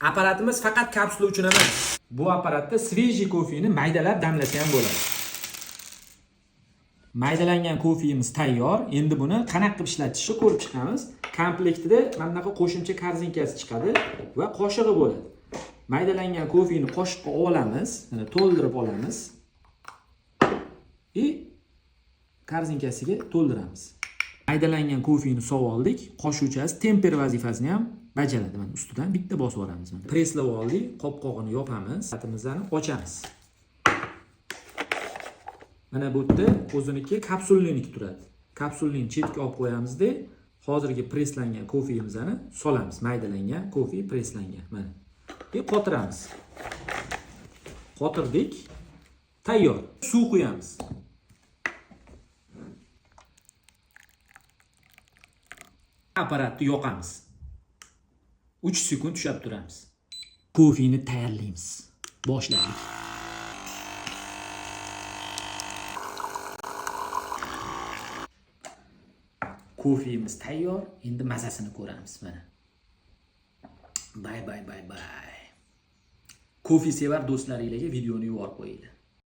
Apparatimiz faqat kapsula uchun emas. Bu apparatda svejiy kofeni maydalab damlasa ham bo'ladi. Maydalangan kofemiz tayyor. Endi buni qanaqa qilib ishlatishni ko'rib chiqamiz. Komplektida mana bunaqa qo'shimcha korzinkasi chiqadi va qoshig'i bo'ladi. Maydalangan kofeni qoshiqqa olamiz, to'ldirib olamiz. Korzinkasiga to'ldiramiz. Maydalangan kofeni sov oldik. Qo'shuvchasi temper vazifasini ham bajaradi. Mana ustidan bitta bosib yuboramiz. Preslab oldik. Qopqog'ini yopamiz. Satimizni ochamiz. Mana bu yerda o'ziniki kapsulniki turadi. Kapsulning chetga olib qo'yamizda hozirgi preslangan kofemizni solamiz. Maydalangan kofe preslangan. Mana. Qotiramiz. Qotirdik. Tayyor. Suv quyamiz. Apparatni yoqamiz. 3 sekund tushab turamiz. Kofeni tayyorlaymiz. Boshladik. Kofemiz tayyor. Endi mazasini ko'ramiz mana. Bye. Kofe sevar do'stlaringizga videoni yuborib qo'yinglar.